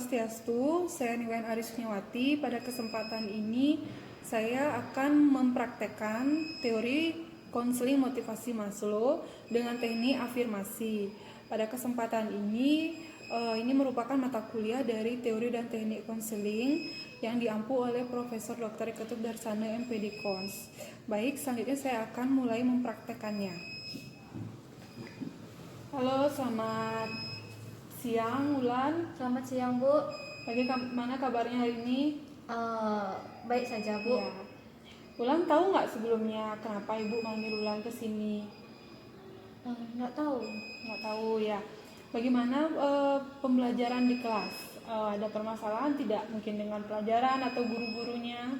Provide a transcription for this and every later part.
Swastiastu, saya Niwayan Arisniwati. Pada kesempatan ini saya akan mempraktekkan teori konseling motivasi Maslow dengan teknik afirmasi. Pada kesempatan ini merupakan mata kuliah dari teori dan teknik konseling yang diampu oleh Profesor Dr. Ketut Darsana MPD Cons. Baik, selanjutnya saya akan mulai mempraktekannya. Halo, selamat siang Wulan. Selamat siang, Bu. Bagaimana kabarnya hari ini? Baik saja, Bu. Ya. Wulan tahu nggak sebelumnya kenapa Ibu manggil Wulan ke sini? Nggak tahu. Nggak tahu ya. Bagaimana pembelajaran di kelas? Ada permasalahan tidak mungkin dengan pelajaran atau guru-gurunya?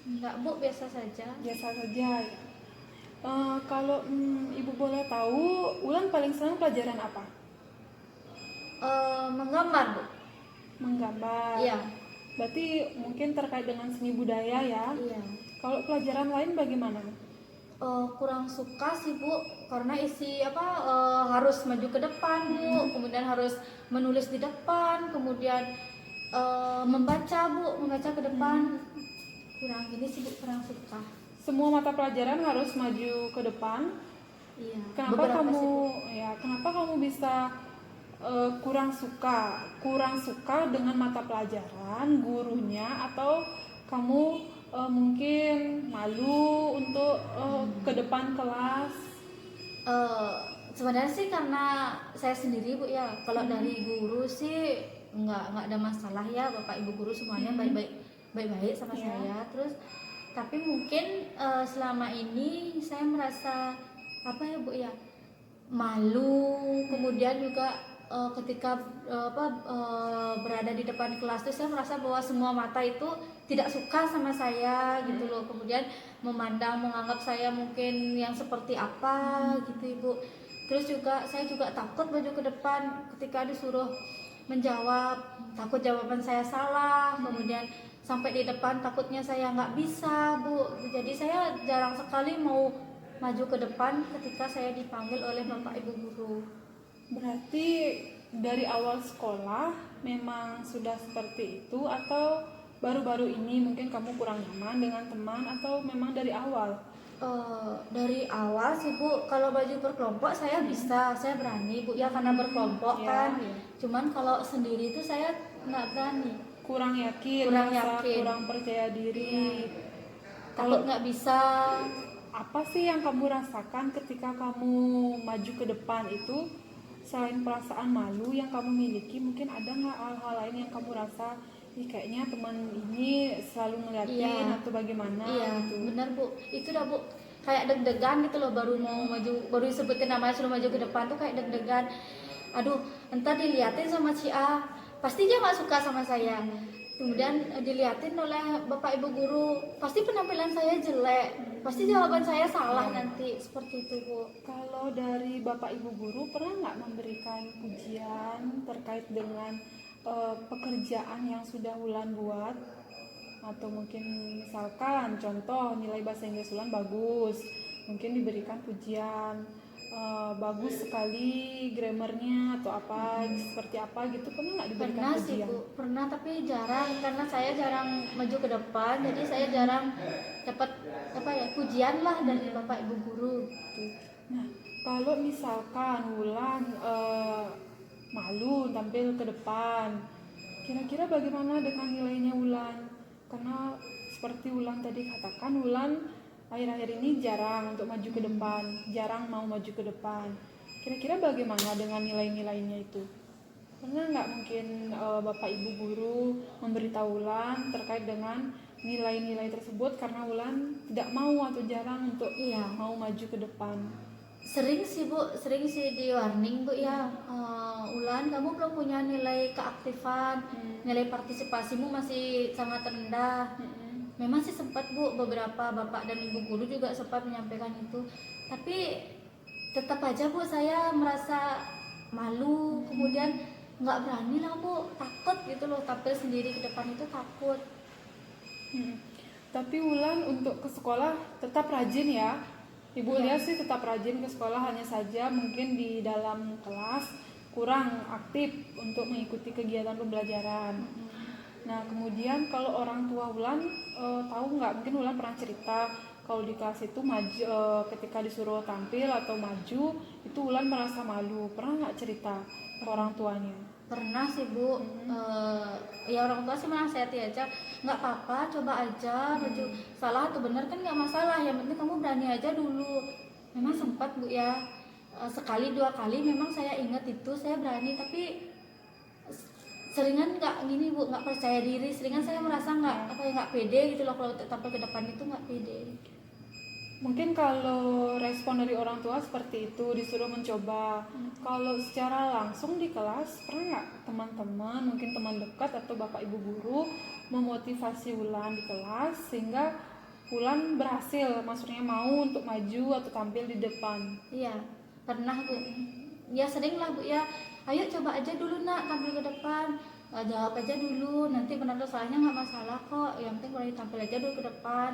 Nggak, Bu, biasa saja. Biasa saja ya. Kalau Ibu boleh tahu, Wulan paling senang pelajaran apa? Menggambar, Bu. Menggambar. Iya. Berarti mungkin terkait dengan seni budaya ya. Iya. Kalau pelajaran lain bagaimana? Kurang suka sih, Bu, karena harus maju ke depan, Bu. Kemudian harus menulis di depan, kemudian membaca ke depan. Kurang ini sih, Bu, kurang suka. Semua mata pelajaran harus maju ke depan. Iya. Kenapa kamu bisa kurang suka dengan mata pelajaran gurunya, atau kamu mungkin malu untuk ke depan kelas? Sebenarnya sih karena saya sendiri, Bu, ya. Kalau dari guru sih nggak ada masalah ya, Bapak Ibu guru semuanya baik-baik sama saya. Terus tapi mungkin selama ini saya merasa Bu ya, malu. Kemudian juga ketika berada di depan kelas itu saya merasa bahwa semua mata itu tidak suka sama saya gitu loh. Kemudian menganggap saya mungkin yang seperti apa gitu, Ibu. Terus juga saya juga takut maju ke depan ketika disuruh menjawab, takut jawaban saya salah. Kemudian sampai di depan takutnya saya nggak bisa, Bu. Jadi saya jarang sekali mau maju ke depan ketika saya dipanggil oleh Bapak Ibu guru. Berarti dari awal sekolah memang sudah seperti itu, atau baru-baru ini mungkin kamu kurang nyaman dengan teman, atau memang dari awal? Dari awal sih, Bu. Kalau baju berkelompok saya bisa, saya berani, Bu, ya, karena berkelompok kan. Cuman kalau sendiri itu saya nggak berani. Kurang yakin, kurang percaya diri. Takut nggak bisa. Apa sih yang kamu rasakan ketika kamu maju ke depan itu? Selain perasaan malu yang kamu miliki, mungkin ada nggak hal-hal lain yang kamu rasa, kayaknya teman ini selalu ngeliatin atau bagaimana? Gitu. Benar, Bu. Itu dah, Bu. Kayak deg-degan gitu loh, baru mau maju, baru disebutin namanya suruh maju ke depan tuh kayak deg-degan. Aduh, entar diliatin sama si A, pasti dia nggak suka sama saya. Kemudian diliatin oleh Bapak Ibu guru, pasti penampilan saya jelek, pasti jawaban saya salah nanti, seperti itu, Bu. Kalau dari Bapak Ibu guru pernah nggak memberikan pujian terkait dengan pekerjaan yang sudah Wulan buat? Atau mungkin misalkan contoh nilai bahasa Inggris Wulan bagus, mungkin diberikan pujian, bagus sekali grammarnya atau apa, seperti apa gitu, pernah nggak diberikan Pernah pujian? sih, Bu. Pernah, tapi jarang, karena saya jarang maju ke depan, jadi saya jarang dapat pujian lah dari Bapak Ibu guru gitu. Nah, kalau misalkan Wulan malu tampil ke depan, kira-kira bagaimana dengan nilainya Wulan? Karena seperti Wulan tadi katakan, Wulan akhir-akhir ini jarang untuk maju ke depan, jarang mau maju ke depan. Kira-kira bagaimana dengan nilai-nilainya itu? Pernah nggak mungkin Bapak Ibu guru memberitahu Wulan terkait dengan nilai-nilai tersebut karena Wulan tidak mau atau jarang untuk mau maju ke depan? Sering sih, Bu, di warning, Bu, ya. Wulan, kamu belum punya nilai keaktifan, nilai partisipasimu masih sangat rendah. Memang sih sempat, Bu, beberapa Bapak dan Ibu guru juga sempat menyampaikan itu. Tapi tetap aja, Bu, saya merasa malu, kemudian nggak berani lah, Bu, takut gitu loh, tampil sendiri ke depan itu takut. Tapi Wulan untuk ke sekolah tetap rajin ya. Ibu lihat sih tetap rajin ke sekolah, hanya saja mungkin di dalam kelas kurang aktif untuk mengikuti kegiatan pembelajaran. Nah kemudian kalau orang tua Wulan tahu nggak, mungkin Wulan pernah cerita kalau di kelas itu maju, ketika disuruh tampil atau maju itu Wulan merasa malu. Pernah nggak cerita ke orang tuanya? Pernah sih Bu. Ya orang tua sih menasihati aja, nggak apa-apa, coba aja, maju salah atau benar kan nggak masalah, yang penting kamu berani aja dulu. Memang sempat Bu ya, sekali dua kali memang saya ingat itu saya berani, tapi seringan nggak gini Bu, nggak percaya diri, seringan saya merasa nggak pede gitu loh kalau tampil ke depan itu nggak pede. Mungkin kalau respon dari orang tua seperti itu, disuruh mencoba. Kalau secara langsung di kelas, pernah nggak teman-teman, mungkin teman dekat atau bapak ibu guru memotivasi Wulan di kelas sehingga Wulan berhasil, maksudnya mau untuk maju atau tampil di depan? Iya, pernah Bu. Ya sering lah Bu ya, ayo coba aja dulu nak tampil ke depan. Jawab aja dulu, nanti benar atau salahnya nggak masalah kok, yang penting berani tampil aja dulu ke depan.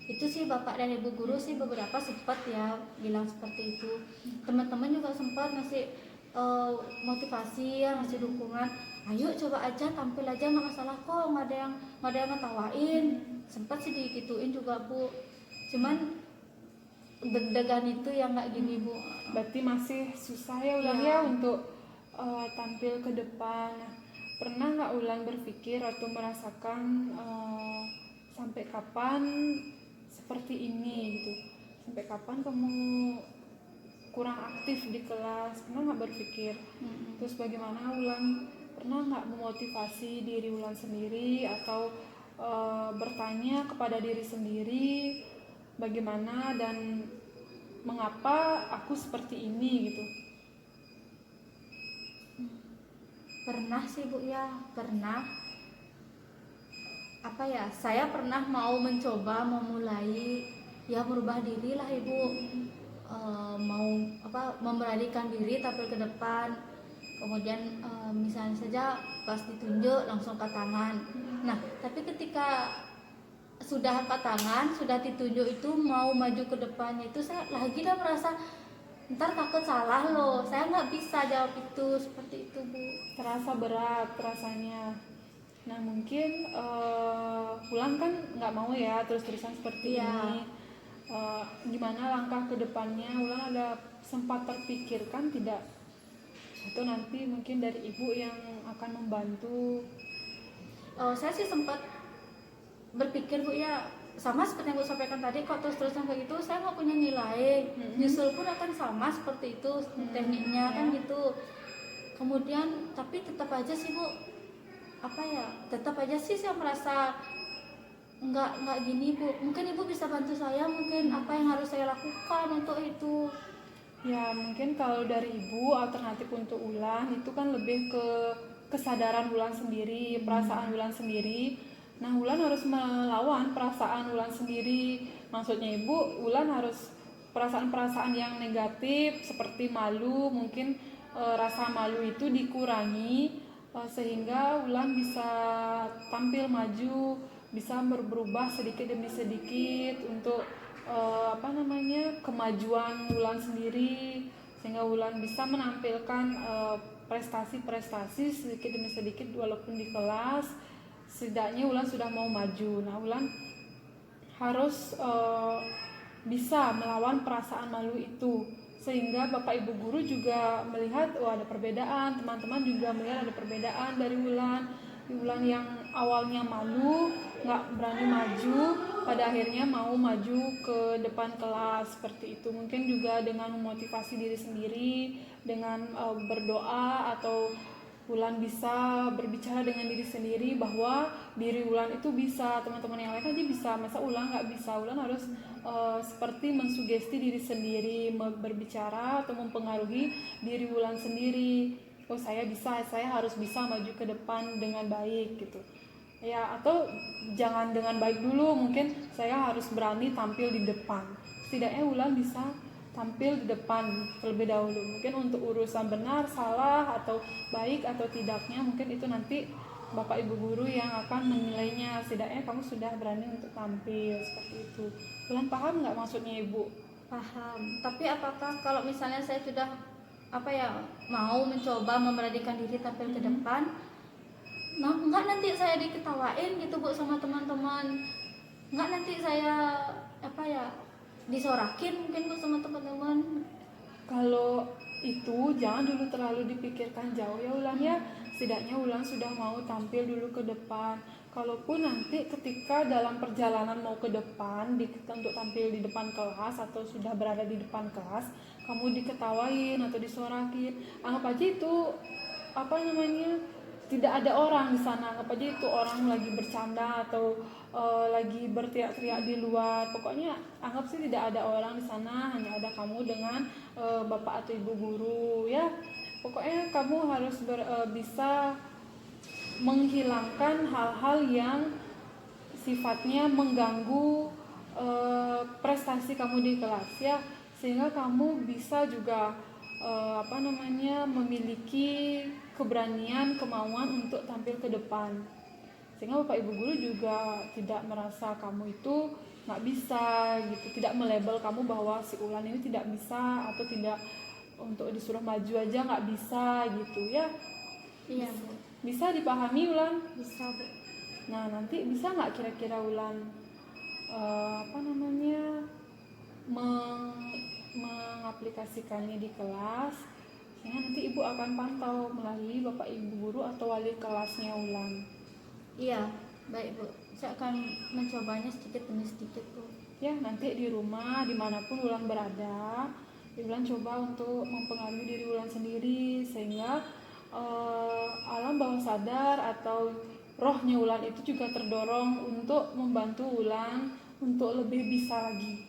Itu sih bapak dan ibu guru sih beberapa sempat ya bilang seperti itu. Teman-teman juga sempat ngasih motivasi ya, ngasih dukungan, ayo coba aja tampil aja nggak masalah kok, nggak ada yang ngetawain. Sempat sih digituin juga Bu, cuman deg-degan itu yang nggak gini Bu. Berarti masih susah ya Wulan ya untuk tampil ke depan. Nah, pernah nggak Wulan berpikir atau merasakan sampai kapan seperti ini gitu, sampai kapan kamu kurang aktif di kelas, pernah nggak berpikir? Terus bagaimana Wulan, pernah nggak memotivasi diri Wulan sendiri atau bertanya kepada diri sendiri bagaimana dan mengapa aku seperti ini gitu? Pernah sih Bu ya, pernah. Apa ya, saya pernah mau mencoba memulai ya merubah diri lah Ibu. Mau memberanikan diri tampil ke depan, kemudian misalnya saja pas ditunjuk langsung angkat tangan. Nah tapi ketika sudah angkat tangan, sudah ditunjuk itu mau maju ke depannya itu saya lagi dah merasa ntar takut salah loh, saya nggak bisa jawab itu, seperti itu Bu. Terasa berat rasanya. Nah mungkin Wulan kan nggak mau ya terus-terusan seperti ini. Gimana langkah ke depannya? Wulan ada sempat terpikirkan tidak? Atau nanti mungkin dari ibu yang akan membantu? Saya sih sempat berpikir Bu ya, sama seperti yang Bu sampaikan tadi, kok terus-terusan kayak gitu saya nggak punya nilai, nyusul pun akan sama seperti itu tekniknya kan gitu. Kemudian tapi tetap aja sih Bu, tetap aja sih saya merasa nggak gini Bu. Mungkin Ibu bisa bantu saya, mungkin apa yang harus saya lakukan untuk itu. Ya mungkin kalau dari ibu alternatif untuk Wulan itu kan lebih ke kesadaran Wulan sendiri, perasaan Wulan sendiri. Nah Wulan harus melawan perasaan Wulan sendiri. Maksudnya ibu, Wulan harus perasaan-perasaan yang negatif seperti malu, mungkin rasa malu itu dikurangi sehingga Wulan bisa tampil maju, bisa berubah sedikit demi sedikit untuk kemajuan Wulan sendiri, sehingga Wulan bisa menampilkan prestasi-prestasi sedikit demi sedikit walaupun di kelas. Setidaknya Wulan sudah mau maju. Nah Wulan harus bisa melawan perasaan malu itu, sehingga bapak ibu guru juga melihat ada perbedaan, teman-teman juga melihat ada perbedaan dari Wulan. Wulan yang awalnya malu, nggak berani maju, pada akhirnya mau maju ke depan kelas seperti itu. Mungkin juga dengan memotivasi diri sendiri, dengan berdoa, atau Wulan bisa berbicara dengan diri sendiri bahwa diri Wulan itu bisa, teman-teman yang lain aja bisa, masa Wulan nggak bisa. Wulan harus seperti mensugesti diri sendiri, berbicara atau mempengaruhi diri Wulan sendiri. Oh saya bisa, saya harus bisa maju ke depan dengan baik gitu ya. Atau jangan dengan baik dulu, mungkin saya harus berani tampil di depan. Setidaknya Wulan bisa tampil di depan terlebih dahulu. Mungkin untuk urusan benar, salah, atau baik atau tidaknya, mungkin itu nanti bapak ibu guru yang akan menilainya. Setidaknya kamu sudah berani untuk tampil seperti itu. Wulan paham nggak maksudnya ibu? Paham. Tapi apakah kalau misalnya saya sudah apa ya, mau mencoba memberanikan diri tampil ke depan. Nah, enggak nanti saya diketawain gitu Bu sama teman-teman. Enggak nanti saya apa ya, disorakin mungkin Bu sama teman-teman. Kalau itu jangan dulu terlalu dipikirkan jauh ya Ulan ya. Setidaknya Ulan sudah mau tampil dulu ke depan. Kalaupun nanti ketika dalam perjalanan mau ke depan untuk tampil di depan kelas atau sudah berada di depan kelas, kamu diketawain atau disorakin, anggap aja itu apa namanya, tidak ada orang di sana, anggap aja itu orang lagi bercanda atau lagi berteriak-teriak di luar. Pokoknya anggap sih tidak ada orang di sana, hanya ada kamu dengan bapak atau ibu guru ya. Pokoknya kamu harus bisa menghilangkan hal-hal yang sifatnya mengganggu prestasi kamu di kelas ya, sehingga kamu bisa juga memiliki keberanian, kemauan untuk tampil ke depan, sehingga bapak ibu guru juga tidak merasa kamu itu nggak bisa gitu, tidak melabel kamu bahwa si Ulan ini tidak bisa atau tidak, untuk disuruh maju aja nggak bisa gitu ya. Iya Bu. Bisa dipahami Ulan? Bisa Bu. Nah nanti bisa nggak kira-kira Ulan mengaplikasikannya di kelas, sehingga nanti ibu akan pantau melalui bapak ibu guru atau wali kelasnya Ulan. Iya, baik Bu. Saya akan mencobanya sedikit demi sedikit Bu. Ya nanti di rumah dimanapun Ulan berada, Ulan coba untuk mempengaruhi diri Ulan sendiri, sehingga alam bawah sadar atau rohnya Ulan itu juga terdorong untuk membantu Ulan untuk lebih bisa lagi,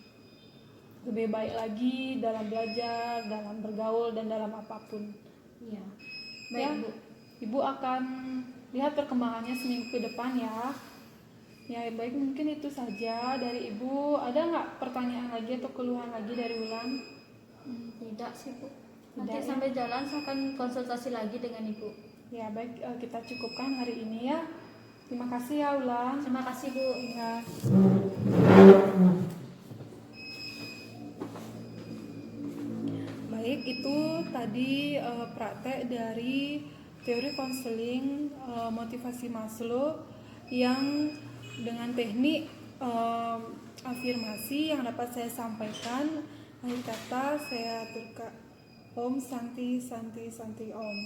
lebih baik lagi dalam belajar, dalam bergaul, dan dalam apapun. Iya. Baik Ya, Bu. Ibu akan lihat perkembangannya seminggu ke depan ya. Ya baik, mungkin itu saja dari Ibu. Ada nggak pertanyaan lagi atau keluhan lagi dari Ulan? Tidak sih Bu. Nanti Tidak, ya? sampai jalan saya akan konsultasi lagi dengan Ibu. Ya baik, kita cukupkan hari ini ya. Terima kasih ya Ulan. Terima kasih Bu. Ya. Baik, itu tadi praktek dari teori konseling motivasi Maslow yang dengan teknik afirmasi yang dapat saya sampaikan. Akhir kata saya aturkan Om Santi Santi Santi Om.